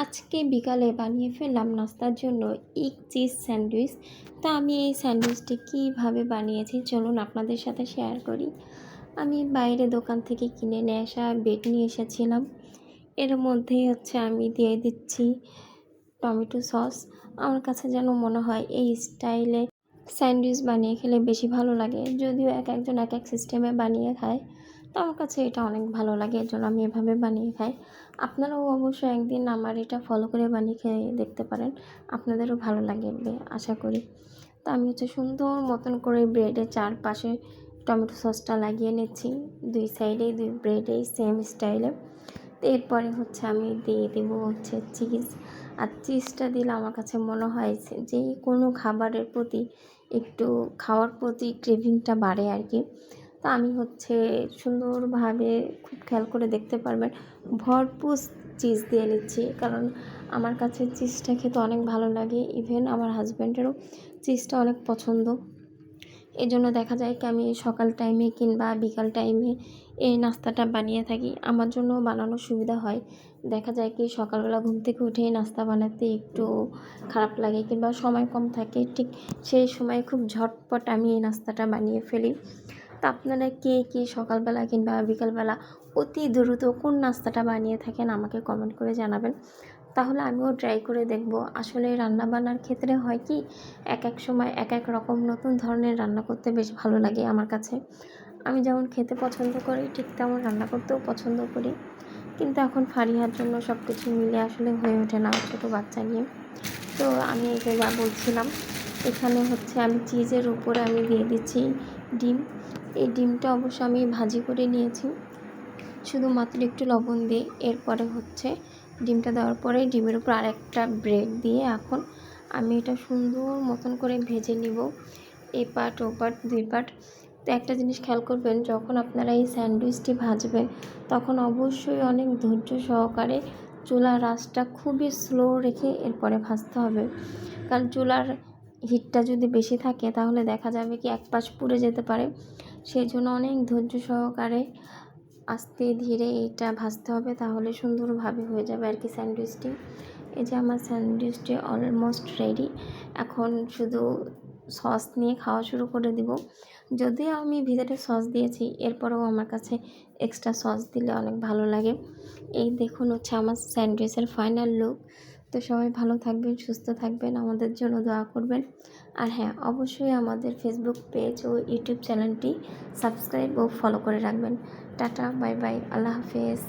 আজকে বিকালে বানিয়ে ফেললাম নাস্তার জন্য এগ চিজ স্যান্ডউইচ। তা আমি এই স্যান্ডউইচটি কীভাবে বানিয়েছি চলুন আপনাদের সাথে শেয়ার করি। আমি বাইরে দোকান থেকে কিনে নিয়ে আসা ব্রেড নিয়ে এসেছিলাম। এর মধ্যেই আমি দিয়ে দিচ্ছি টমেটো সস। আমার কাছে যেন মনে হয় এই স্টাইলে স্যান্ডউইচ বানিয়ে খেলে বেশি ভালো লাগে, যদিও এক একজন এক এক সিস্টেমে বানিয়ে খায়। তো আমার কাছে এটা অনেক ভালো লাগে, এর জন্য আমি এভাবে বানিয়ে খাই। আপনারাও অবশ্যই একদিন আমার এটা ফলো করে বানিয়ে খেয়ে দেখতে পারেন, আপনাদেরও ভালো লাগবে আশা করি। তো আমি সুন্দর মতন করে ব্রেডের চারপাশে টমেটো সসটা লাগিয়ে নিচ্ছি, দুই সাইডেই দুই ব্রেডেই সেম স্টাইলে। তো এরপরে আমি দিয়ে দেবো চিজ। আর চিজটা দিলে আমার কাছে মনে হয় যে কোনো খাবারের প্রতি একটু খাওয়ার প্রতি ক্রেভিংটা বাড়ে আর কি। তো আমি সুন্দরভাবে খুব খেয়াল করে দেখতে পারবেন ভরপুর চিজ দিয়ে নিচ্ছি, কারণ আমার কাছে চিজটা খেতে অনেক ভালো লাগে। ইভেন আমার হাজব্যান্ডেরও চিজটা অনেক পছন্দ। এই জন্য দেখা যায় কি আমি সকাল টাইমে কিংবা বিকাল টাইমে এই নাস্তাটা বানিয়ে থাকি। আমার জন্য বানানোর সুবিধা হয়। দেখা যায় কি সকালবেলা ঘুম থেকে উঠেই নাস্তা বানাতে একটু খারাপ লাগে কিংবা সময় কম থাকে, ঠিক সেই সময় খুব ঝটপট আমি এই নাস্তাটা বানিয়ে ফেলি। তো আপনারা কে সকালবেলা কিংবা বিকালবেলা অতি দ্রুত কোন নাস্তাটা বানিয়ে থাকেন আমাকে কমেন্ট করে জানাবেন, তাহলে আমিও ট্রাই করে দেখব। আসলে রান্নাবান্নার ক্ষেত্রে হয় কি এক এক সময় এক এক রকম নতুন ধরনের রান্না করতে বেশ ভালো লাগে আমার কাছে। আমি যেমন খেতে পছন্দ করি ঠিক তেমন রান্না করতেও পছন্দ করি, কিন্তু এখন ফারিহার জন্য সব কিছু মিলে আসলে হয়ে ওঠে না, ছোটো বাচ্চা নিয়ে। তো আমি এই যে যা বলছিলাম, এখানে আমি চিজের উপরে আমি দিয়ে দিচ্ছি ডিম। এই ডিমটা অবশ্য আমি ভাজি করে নিয়েছি শুধুমাত্র একটু লবণ দিয়ে। এরপরে ডিমটা দেওয়ার পরে ডিমের উপর আরেকটা ব্রেড দিয়ে এখন আমি এটা সুন্দর মতন করে ভেজে নিব, এপাট ওপাট দুই পাট। তো একটা জিনিস খেয়াল করবেন, যখন আপনারা এই স্যান্ডউইচটি ভাজবেন তখন অবশ্যই অনেক ধৈর্য সহকারে চুলার আঁচটা খুবই স্লো রেখে এরপরে ভাজতে হবে, কারণ চুলার হিটটা যদি বেশি থাকে তাহলে দেখা যাবে কি এক পাশ পুড়ে যেতে পারে। সেই জন্য অনেক ধৈর্য সহকারে আস্তে ধীরে এটা ভাজতে হবে, তাহলে সুন্দরভাবে হয়ে যাবে আর কি স্যান্ডউইচটি। এই যে আমার স্যান্ডউইচটি অলমোস্ট রেডি। এখন শুধু সস নিয়ে খাওয়া শুরু করে দিব। যদিও আমি ভিতরে সস দিয়েছি, এরপরেও আমার কাছে এক্সট্রা সস দিলে অনেক ভালো লাগে। এই দেখুন আমার স্যান্ডউইচের ফাইনাল লুক। তো সবাই ভালো থাকবেন, সুস্থ থাকবেন, আমাদের জন্য দোয়া করবেন। আর হ্যাঁ, অবশ্যই আমাদের ফেসবুক পেজ ও ইউটিউব চ্যানেলটি সাবস্ক্রাইব ও ফলো করে রাখবেন। টাটা, বাই বাই, আল্লাহ হাফেজ।